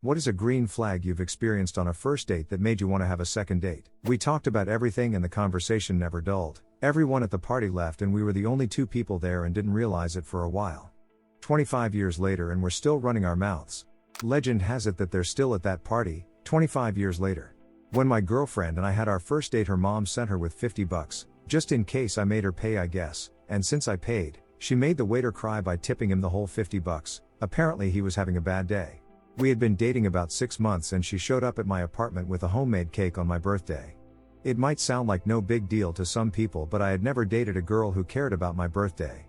What is a green flag you've experienced on a first date that made you want to have a second date? We talked about everything and the conversation never dulled. Everyone at the party left and we were the only two people there and didn't realize it for a while. 25 years later and we're still running our mouths. Legend has it that they're still at that party, 25 years later. When my girlfriend and I had our first date, her mom sent her with $50, just in case I made her pay, I guess, and since I paid, she made the waiter cry by tipping him the whole $50. Apparently he was having a bad day. We had been dating about 6 months and she showed up at my apartment with a homemade cake on my birthday. It might sound like no big deal to some people, but I had never dated a girl who cared about my birthday.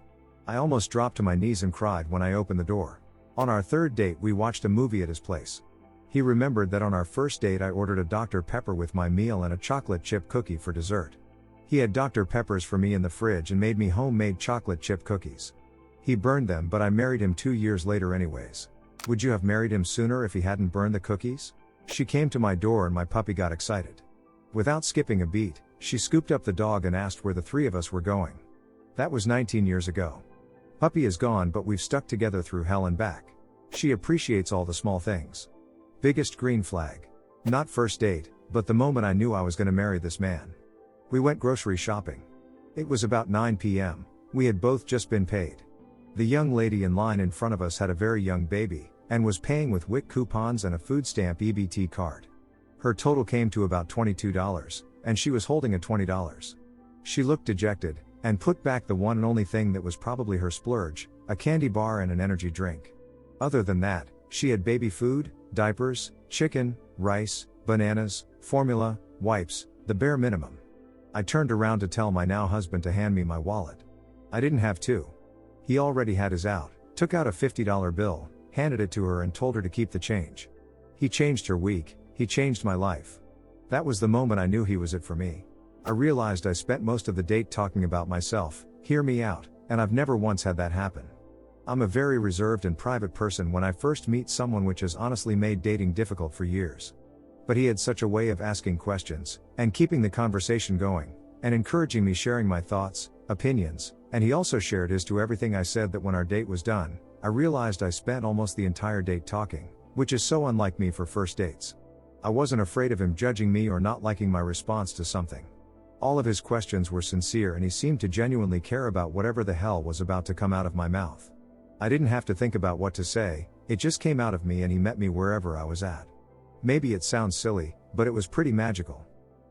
I almost dropped to my knees and cried when I opened the door. On our third date we watched a movie at his place. He remembered that on our first date I ordered a Dr. Pepper with my meal and a chocolate chip cookie for dessert. He had Dr. Peppers for me in the fridge and made me homemade chocolate chip cookies. He burned them, but I married him 2 years later anyways. Would you have married him sooner if he hadn't burned the cookies? She came to my door and my puppy got excited. Without skipping a beat, she scooped up the dog and asked where the three of us were going. That was 19 years ago. Puppy is gone, but we've stuck together through hell and back. She appreciates all the small things. Biggest green flag. Not first date, but the moment I knew I was gonna marry this man. We went grocery shopping. It was about 9 p.m. We had both just been paid. The young lady in line in front of us had a very young baby, and was paying with WIC coupons and a food stamp EBT card. Her total came to about $22, and she was holding a $20. She looked dejected, and put back the one and only thing that was probably her splurge, a candy bar and an energy drink. Other than that, she had baby food, diapers, chicken, rice, bananas, formula, wipes, the bare minimum. I turned around to tell my now husband to hand me my wallet. I didn't have to. He already had his out, took out a $50 bill, handed it to her and told her to keep the change. He changed her week, he changed my life. That was the moment I knew he was it for me. I realized I spent most of the date talking about myself, hear me out, and I've never once had that happen. I'm a very reserved and private person when I first meet someone, which has honestly made dating difficult for years. But he had such a way of asking questions, and keeping the conversation going, and encouraging me sharing my thoughts, opinions, and he also shared his to everything I said that when our date was done, I realized I spent almost the entire date talking, which is so unlike me for first dates. I wasn't afraid of him judging me or not liking my response to something. All of his questions were sincere and he seemed to genuinely care about whatever the hell was about to come out of my mouth. I didn't have to think about what to say, it just came out of me and he met me wherever I was at. Maybe it sounds silly, but it was pretty magical.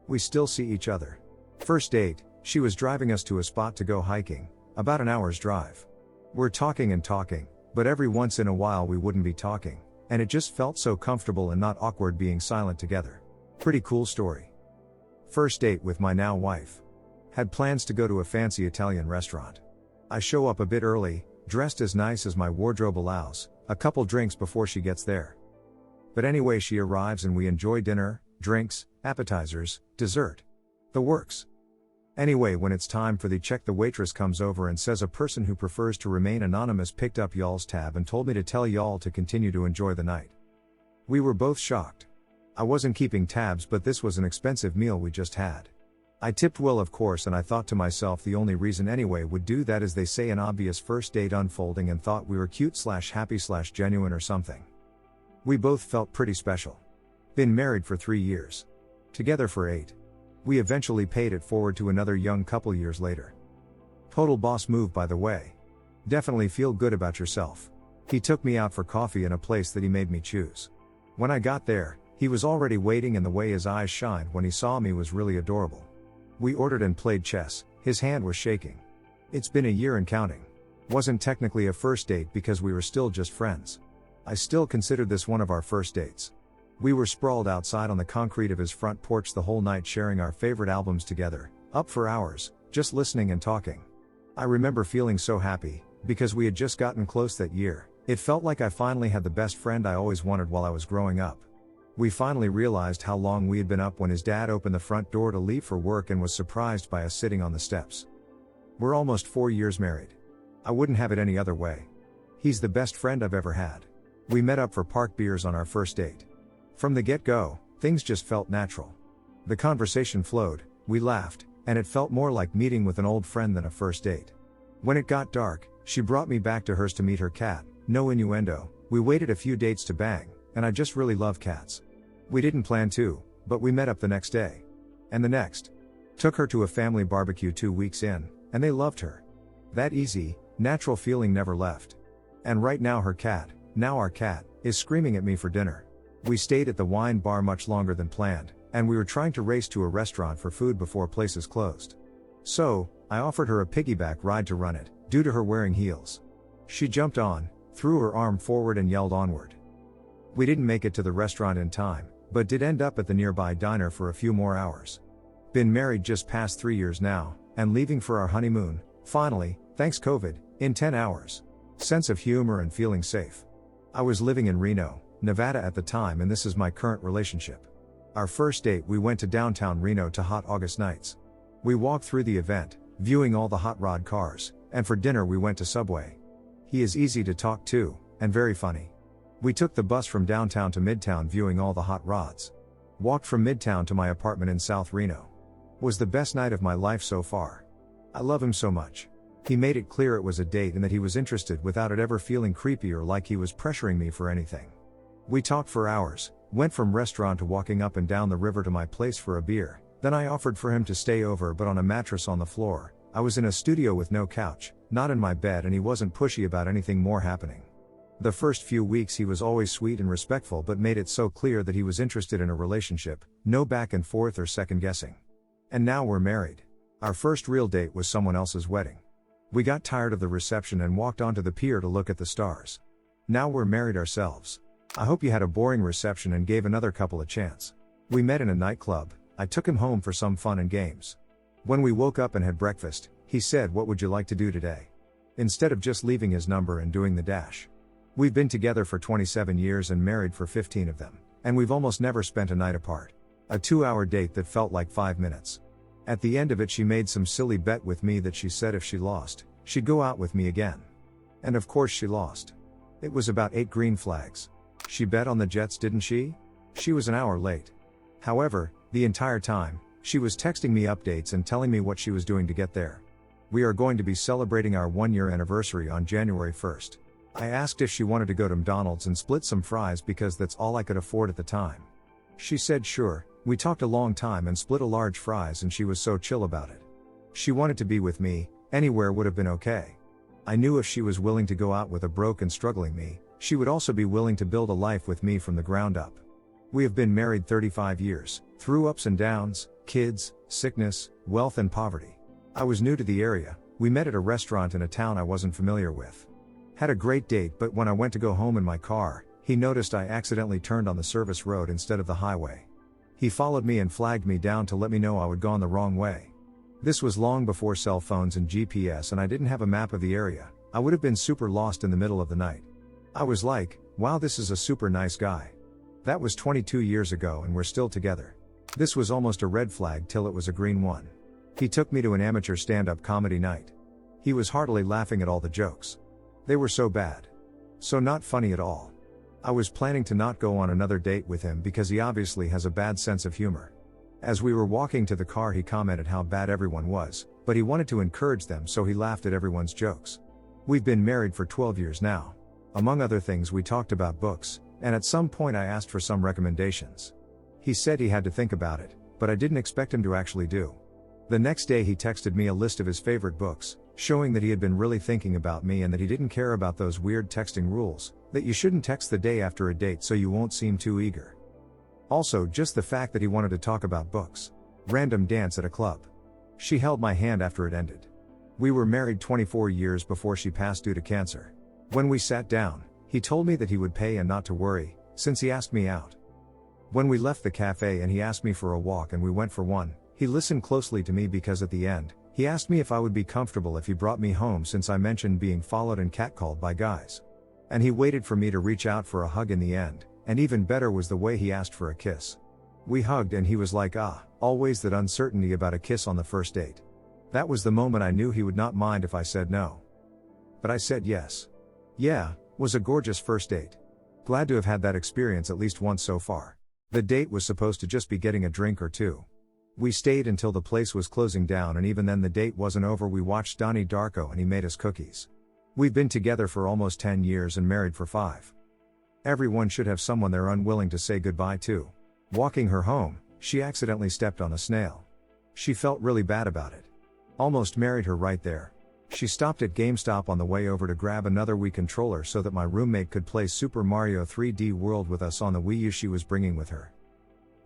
We still see each other. First date, she was driving us to a spot to go hiking, about an hour's drive. We're talking and talking, but every once in a while we wouldn't be talking, and it just felt so comfortable and not awkward being silent together. Pretty cool story. First date with my now wife. Had plans to go to a fancy Italian restaurant. I show up a bit early, dressed as nice as my wardrobe allows, a couple drinks before she gets there. But anyway, she arrives and we enjoy dinner, drinks, appetizers, dessert. The works. Anyway, when it's time for the check, the waitress comes over and says a person who prefers to remain anonymous picked up y'all's tab and told me to tell y'all to continue to enjoy the night. We were both shocked. I wasn't keeping tabs, but this was an expensive meal we just had. I tipped well, of course, and I thought to myself the only reason anyway would do that is they say an obvious first date unfolding, and thought we were cute/happy/genuine or something. We both felt pretty special. Been married for 3 years. Together for 8. We eventually paid it forward to another young couple years later. Total boss move, by the way. Definitely feel good about yourself. He took me out for coffee in a place that he made me choose. When I got there, he was already waiting, and the way his eyes shined when he saw me was really adorable. We ordered and played chess, his hand was shaking. It's been a year and counting. Wasn't technically a first date because we were still just friends. I still considered this one of our first dates. We were sprawled outside on the concrete of his front porch the whole night, sharing our favorite albums together, up for hours, just listening and talking. I remember feeling so happy, because we had just gotten close that year. It felt like I finally had the best friend I always wanted while I was growing up. We finally realized how long we had been up when his dad opened the front door to leave for work and was surprised by us sitting on the steps. We're almost 4 years married. I wouldn't have it any other way. He's the best friend I've ever had. We met up for park beers on our first date. From the get-go, things just felt natural. The conversation flowed, we laughed, and it felt more like meeting with an old friend than a first date. When it got dark, she brought me back to hers to meet her cat, no innuendo. We waited a few dates to bang, and I just really love cats. We didn't plan to, but we met up the next day. And the next. Took her to a family barbecue 2 weeks in, and they loved her. That easy, natural feeling never left. And right now our cat, is screaming at me for dinner. We stayed at the wine bar much longer than planned, and we were trying to race to a restaurant for food before places closed. So, I offered her a piggyback ride to run it, due to her wearing heels. She jumped on, threw her arm forward and yelled onward. We didn't make it to the restaurant in time, but did end up at the nearby diner for a few more hours. Been married just past 3 years now, and leaving for our honeymoon, finally, thanks COVID, in 10 hours. Sense of humor and feeling safe. I was living in Reno, Nevada at the time, and this is my current relationship. Our first date, we went to downtown Reno to hot August nights. We walked through the event, viewing all the hot rod cars, and for dinner we went to Subway. He is easy to talk to, and very funny. We took the bus from downtown to Midtown viewing all the hot rods. Walked from Midtown to my apartment in South Reno. Was the best night of my life so far. I love him so much. He made it clear it was a date and that he was interested without it ever feeling creepy or like he was pressuring me for anything. We talked for hours, went from restaurant to walking up and down the river to my place for a beer, then I offered for him to stay over but on a mattress on the floor. I was in a studio with no couch, not in my bed, and he wasn't pushy about anything more happening. The first few weeks he was always sweet and respectful but made it so clear that he was interested in a relationship, no back and forth or second guessing. And now we're married. Our first real date was someone else's wedding. We got tired of the reception and walked onto the pier to look at the stars. Now we're married ourselves. I hope you had a boring reception and gave another couple a chance. We met in a nightclub. I took him home for some fun and games. When we woke up and had breakfast, he said, "What would you like to do today?" Instead of just leaving his number and doing the dash. We've been together for 27 years and married for 15 of them, and we've almost never spent a night apart. A 2-hour date that felt like 5 minutes. At the end of it she made some silly bet with me that she said if she lost, she'd go out with me again. And of course she lost. It was about 8 green flags. She bet on the Jets, didn't she? She was an hour late. However, the entire time, she was texting me updates and telling me what she was doing to get there. We are going to be celebrating our 1-year anniversary on January 1st. I asked if she wanted to go to McDonald's and split some fries because that's all I could afford at the time. She said sure. We talked a long time and split a large fries, and she was so chill about it. She wanted to be with me, anywhere would have been okay. I knew if she was willing to go out with a broke and struggling me, she would also be willing to build a life with me from the ground up. We have been married 35 years, through ups and downs, kids, sickness, wealth and poverty. I was new to the area. We met at a restaurant in a town I wasn't familiar with. Had a great date, but when I went to go home in my car, he noticed I accidentally turned on the service road instead of the highway. He followed me and flagged me down to let me know I had gone the wrong way. This was long before cell phones and GPS, and I didn't have a map of the area. I would have been super lost in the middle of the night. I was like, wow, this is a super nice guy. That was 22 years ago and we're still together. This was almost a red flag till it was a green one. He took me to an amateur stand-up comedy night. He was heartily laughing at all the jokes. They were so bad. So not funny at all. I was planning to not go on another date with him because he obviously has a bad sense of humor. As we were walking to the car he commented how bad everyone was, but he wanted to encourage them, so he laughed at everyone's jokes. We've been married for 12 years now. Among other things we talked about books, and at some point I asked for some recommendations. He said he had to think about it, but I didn't expect him to actually do. The next day he texted me a list of his favorite books, showing that he had been really thinking about me and that he didn't care about those weird texting rules, that you shouldn't text the day after a date so you won't seem too eager. Also, just the fact that he wanted to talk about books. Random dance at a club. She held my hand after it ended. We were married 24 years before she passed due to cancer. When we sat down, he told me that he would pay and not to worry, since he asked me out. When we left the cafe and he asked me for a walk and we went for one, he listened closely to me because at the end, he asked me if I would be comfortable if he brought me home since I mentioned being followed and catcalled by guys. And he waited for me to reach out for a hug in the end, and even better was the way he asked for a kiss. We hugged and he was like, always that uncertainty about a kiss on the first date. That was the moment I knew he would not mind if I said no. But I said yes. Yeah, was a gorgeous first date. Glad to have had that experience at least once so far. The date was supposed to just be getting a drink or two. We stayed until the place was closing down, and even then the date wasn't over. We watched Donnie Darko and he made us cookies. We've been together for almost 10 years and married for 5. Everyone should have someone they're unwilling to say goodbye to. Walking her home, she accidentally stepped on a snail. She felt really bad about it. Almost married her right there. She stopped at GameStop on the way over to grab another Wii controller so that my roommate could play Super Mario 3D World with us on the Wii U she was bringing with her.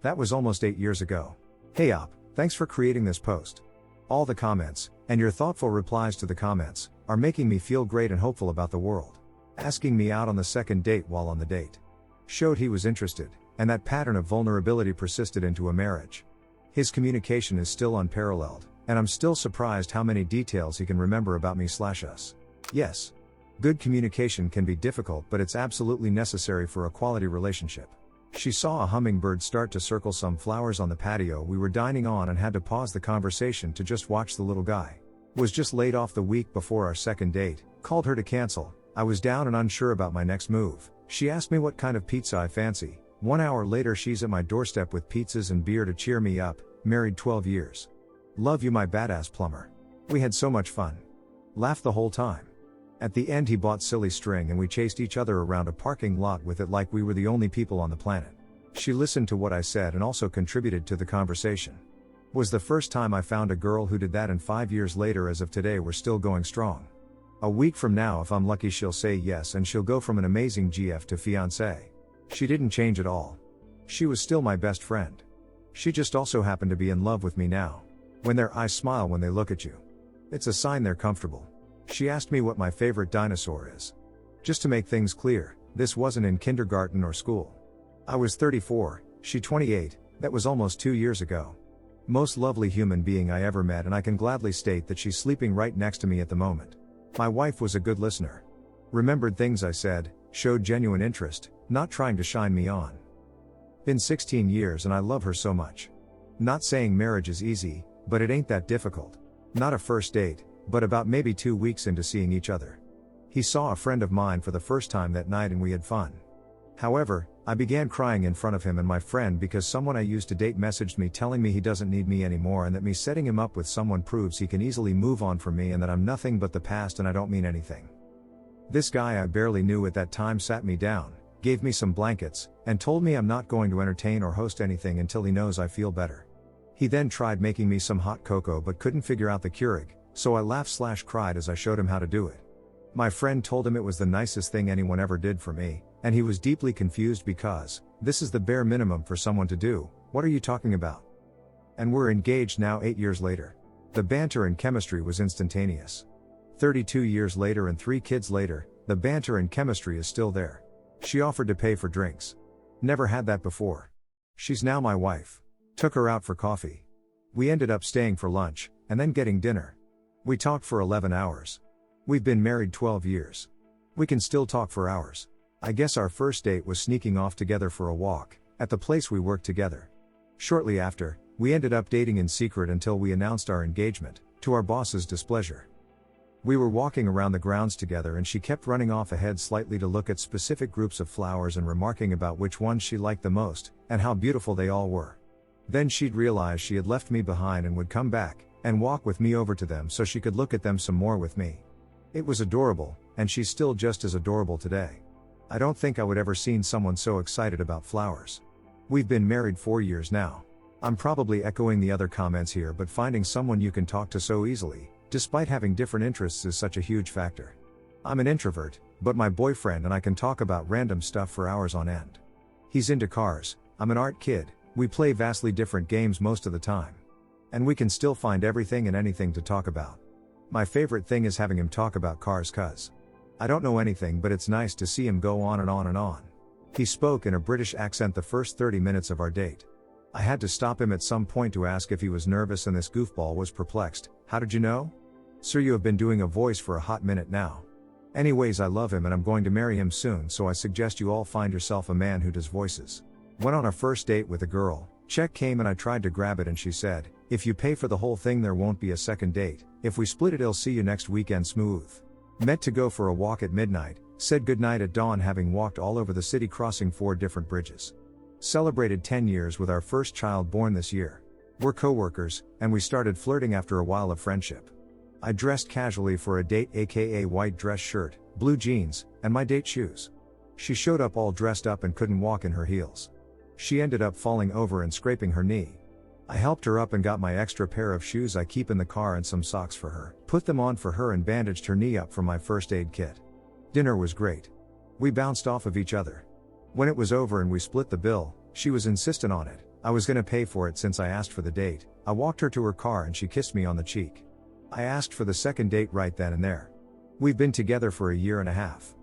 That was almost 8 years ago. Hey Op, thanks for creating this post. All the comments, and your thoughtful replies to the comments, are making me feel great and hopeful about the world. Asking me out on the second date while on the date. Showed he was interested, and that pattern of vulnerability persisted into a marriage. His communication is still unparalleled, and I'm still surprised how many details he can remember about me/us. Yes. Good communication can be difficult, but it's absolutely necessary for a quality relationship. She saw a hummingbird start to circle some flowers on the patio we were dining on and had to pause the conversation to just watch the little guy. Was just laid off the week before our second date, called her to cancel. I was down and unsure about my next move. She asked me what kind of pizza I fancy. 1 hour later she's at my doorstep with pizzas and beer to cheer me up, married 12 years. Love you my badass plumber. We had so much fun. Laughed the whole time. At the end he bought silly string and we chased each other around a parking lot with it like we were the only people on the planet. She listened to what I said and also contributed to the conversation. Was the first time I found a girl who did that, and 5 years later as of today we're still going strong. A week from now if I'm lucky she'll say yes and she'll go from an amazing GF to fiancé. She didn't change at all. She was still my best friend. She just also happened to be in love with me now. When their eyes smile when they look at you, it's a sign they're comfortable. She asked me what my favorite dinosaur is. Just to make things clear, this wasn't in kindergarten or school. I was 34, she 28, that was almost 2 years ago. Most lovely human being I ever met, and I can gladly state that she's sleeping right next to me at the moment. My wife was a good listener. Remembered things I said, showed genuine interest, not trying to shine me on. Been 16 years and I love her so much. Not saying marriage is easy, but it ain't that difficult. Not a first date, but about maybe 2 weeks into seeing each other. He saw a friend of mine for the first time that night and we had fun. However, I began crying in front of him and my friend because someone I used to date messaged me telling me he doesn't need me anymore and that me setting him up with someone proves he can easily move on from me and that I'm nothing but the past and I don't mean anything. This guy I barely knew at that time sat me down, gave me some blankets, and told me I'm not going to entertain or host anything until he knows I feel better. He then tried making me some hot cocoa but couldn't figure out the Keurig, so I laughed/cried as I showed him how to do it. My friend told him it was the nicest thing anyone ever did for me, and he was deeply confused because, this is the bare minimum for someone to do, what are you talking about? And we're engaged now 8 years later. The banter and chemistry was instantaneous. 32 years later and 3 kids later, the banter and chemistry is still there. She offered to pay for drinks. Never had that before. She's now my wife. Took her out for coffee. We ended up staying for lunch, and then getting dinner. We talked for 11 hours. We've been married 12 years. We can still talk for hours. I guess our first date was sneaking off together for a walk, at the place we worked together. Shortly after, we ended up dating in secret until we announced our engagement, to our boss's displeasure. We were walking around the grounds together and she kept running off ahead slightly to look at specific groups of flowers and remarking about which ones she liked the most, and how beautiful they all were. Then she'd realized she had left me behind and would come back, and walk with me over to them so she could look at them some more with me. It was adorable, and she's still just as adorable today. I don't think I would ever seen someone so excited about flowers. We've been married 4 years now. I'm probably echoing the other comments here, but finding someone you can talk to so easily, despite having different interests, is such a huge factor. I'm an introvert, but my boyfriend and I can talk about random stuff for hours on end. He's into cars, I'm an art kid, we play vastly different games most of the time. And we can still find everything and anything to talk about. My favorite thing is having him talk about cars cuz I don't know anything, but it's nice to see him go on and on and on. He spoke in a British accent the first 30 minutes of our date. I had to stop him at some point to ask if he was nervous, and this goofball was perplexed. How did you know? Sir, you have been doing a voice for a hot minute now. Anyways, I love him and I'm going to marry him soon, so I suggest you all find yourself a man who does voices. Went on a first date with a girl, check came and I tried to grab it and she said, if you pay for the whole thing there won't be a second date, if we split it I'll see you next weekend smooth. Met to go for a walk at midnight, said goodnight at dawn having walked all over the city crossing 4 different bridges. Celebrated 10 years with our first child born this year. We're co-workers, and we started flirting after a while of friendship. I dressed casually for a date, aka white dress shirt, blue jeans, and my date shoes. She showed up all dressed up and couldn't walk in her heels. She ended up falling over and scraping her knee. I helped her up and got my extra pair of shoes I keep in the car and some socks for her, put them on for her and bandaged her knee up from my first aid kit. Dinner was great. We bounced off of each other. When it was over and we split the bill, she was insistent on it. I was gonna pay for it since I asked for the date. I walked her to her car and she kissed me on the cheek. I asked for the second date right then and there. We've been together for a year and a half.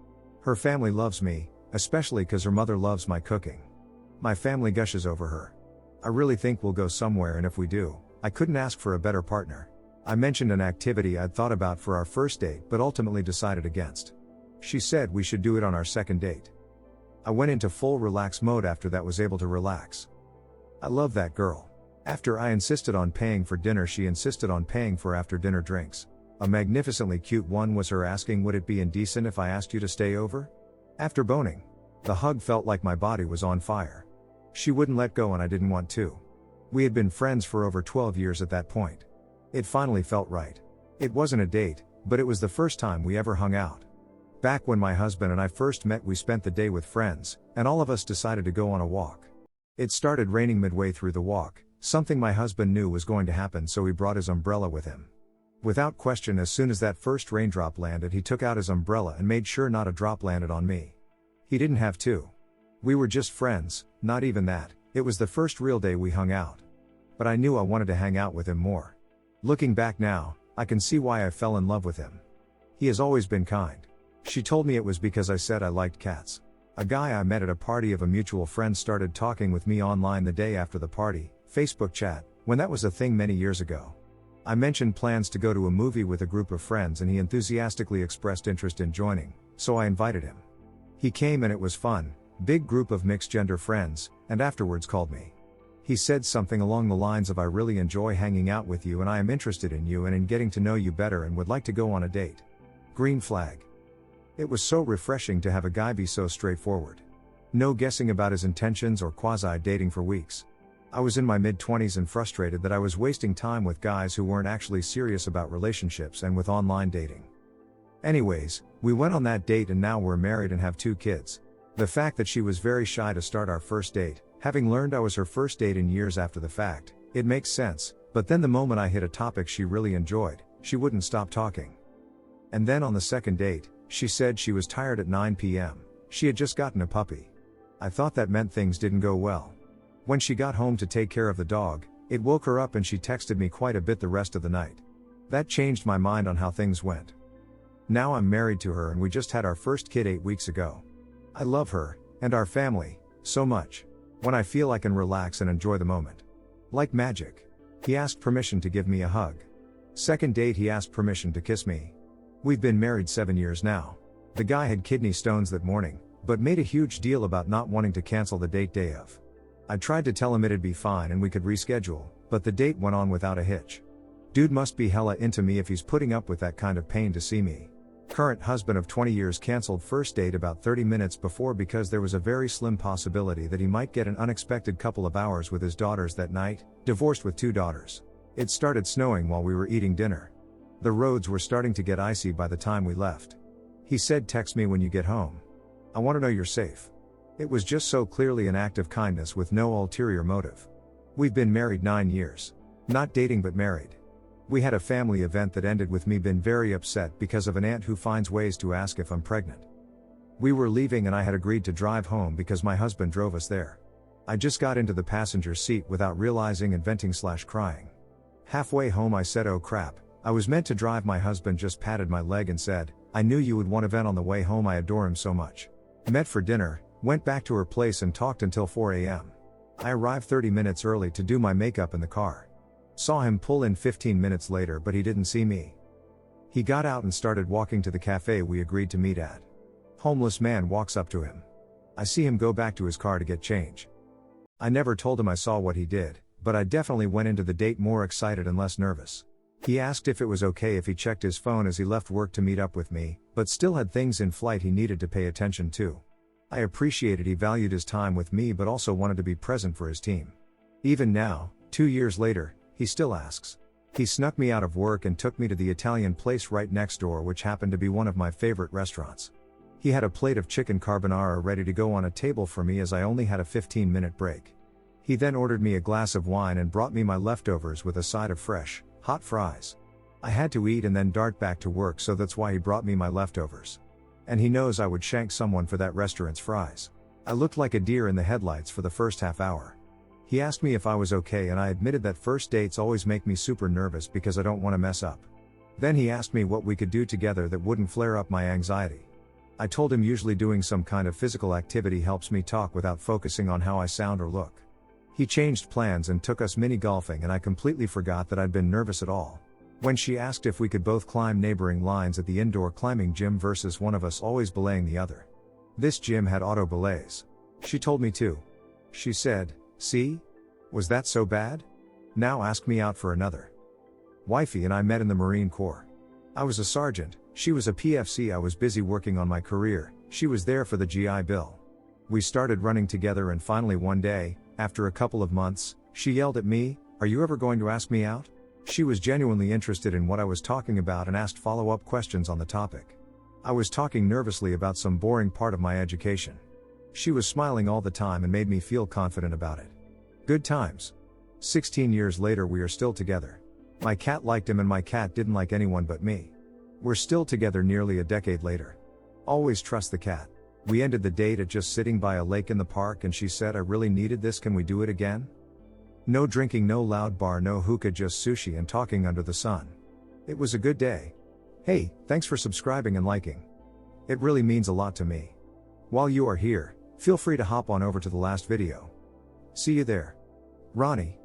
Her family loves me, especially cause her mother loves my cooking. My family gushes over her. I really think we'll go somewhere, and if we do, I couldn't ask for a better partner. I mentioned an activity I'd thought about for our first date but ultimately decided against. She said we should do it on our second date. I went into full relax mode after that, was able to relax. I love that girl. After I insisted on paying for dinner, she insisted on paying for after dinner drinks. A magnificently cute one was her asking, would it be indecent if I asked you to stay over? After boning. The hug felt like my body was on fire. She wouldn't let go and I didn't want to. We had been friends for over 12 years at that point. It finally felt right. It wasn't a date, but it was the first time we ever hung out. Back when my husband and I first met, we spent the day with friends, and all of us decided to go on a walk. It started raining midway through the walk, something my husband knew was going to happen, so he brought his umbrella with him. Without question, as soon as that first raindrop landed, he took out his umbrella and made sure not a drop landed on me. He didn't have to. We were just friends, not even that. It was the first real day we hung out. But I knew I wanted to hang out with him more. Looking back now, I can see why I fell in love with him. He has always been kind. She told me it was because I said I liked cats. A guy I met at a party of a mutual friend started talking with me online the day after the party, Facebook chat, when that was a thing many years ago. I mentioned plans to go to a movie with a group of friends and he enthusiastically expressed interest in joining, so I invited him. He came and it was fun, big group of mixed gender friends, and afterwards called me. He said something along the lines of, I really enjoy hanging out with you and I am interested in you and in getting to know you better and would like to go on a date. Green flag. It was so refreshing to have a guy be so straightforward. No guessing about his intentions or quasi-dating for weeks. I was in my mid-20s and frustrated that I was wasting time with guys who weren't actually serious about relationships and with online dating. Anyways, we went on that date and now we're married and have 2 kids. The fact that she was very shy to start our first date, having learned I was her first date in years after the fact, it makes sense, but then the moment I hit a topic she really enjoyed, she wouldn't stop talking. And then on the second date, she said she was tired at 9 p.m. She had just gotten a puppy. I thought that meant things didn't go well. When she got home to take care of the dog, it woke her up and she texted me quite a bit the rest of the night. That changed my mind on how things went. Now I'm married to her and we just had our first kid 8 weeks ago. I love her, and our family, so much. When I feel I can relax and enjoy the moment. Like magic. He asked permission to give me a hug. Second date, he asked permission to kiss me. We've been married 7 years now. The guy had kidney stones that morning, but made a huge deal about not wanting to cancel the date day of. I tried to tell him it'd be fine and we could reschedule, but the date went on without a hitch. Dude must be hella into me if he's putting up with that kind of pain to see me. Current husband of 20 years canceled first date about 30 minutes before because there was a very slim possibility that he might get an unexpected couple of hours with his daughters that night, divorced with 2 daughters. It started snowing while we were eating dinner. The roads were starting to get icy by the time we left. He said, text me when you get home. I want to know you're safe. It was just so clearly an act of kindness with no ulterior motive. We've been married 9 years. Not dating but married. We had a family event that ended with me being very upset because of an aunt who finds ways to ask if I'm pregnant. We were leaving and I had agreed to drive home because my husband drove us there. I just got into the passenger seat without realizing and venting/crying. Halfway home I said, oh crap, I was meant to drive. My husband just patted my leg and said, I knew you would want to vent on the way home. I adore him so much. Met for dinner, went back to her place and talked until 4 a.m. I arrived 30 minutes early to do my makeup in the car. Saw him pull in 15 minutes later but he didn't see me. He got out and started walking to the cafe we agreed to meet at. Homeless man walks up to him. I see him go back to his car to get change. I never told him I saw what he did, but I definitely went into the date more excited and less nervous. He asked if it was okay if he checked his phone as he left work to meet up with me, but still had things in flight he needed to pay attention to. I appreciated he valued his time with me but also wanted to be present for his team. Even now, 2 years later, he still asks. He snuck me out of work and took me to the Italian place right next door, which happened to be one of my favorite restaurants. He had a plate of chicken carbonara ready to go on a table for me as I only had a 15-minute break. He then ordered me a glass of wine and brought me my leftovers with a side of fresh, hot fries. I had to eat and then dart back to work, so that's why he brought me my leftovers. And he knows I would shank someone for that restaurant's fries. I looked like a deer in the headlights for the first half hour. He asked me if I was okay, and I admitted that first dates always make me super nervous because I don't want to mess up. Then he asked me what we could do together that wouldn't flare up my anxiety. I told him usually doing some kind of physical activity helps me talk without focusing on how I sound or look. He changed plans and took us mini golfing, and I completely forgot that I'd been nervous at all. When she asked if we could both climb neighboring lines at the indoor climbing gym versus one of us always belaying the other. This gym had auto belays. She told me to. She said, "See? Was that so bad? Now ask me out for another." Wifey and I met in the Marine Corps. I was a sergeant, she was a PFC. I was busy working on my career, she was there for the GI Bill. We started running together, and finally one day, after a couple of months, she yelled at me, "Are you ever going to ask me out?" She was genuinely interested in what I was talking about and asked follow-up questions on the topic. I was talking nervously about some boring part of my education. She was smiling all the time and made me feel confident about it. Good times. 16 years later we are still together. My cat liked him and my cat didn't like anyone but me. We're still together nearly a decade later. Always trust the cat. We ended the date at just sitting by a lake in the park, and she said, "I really needed this, can we do it again?" No drinking, no loud bar, no hookah, just sushi and talking under the sun. It was a good day. Hey, thanks for subscribing and liking. It really means a lot to me. While you are here, feel free to hop on over to the last video. See you there. Ronnie.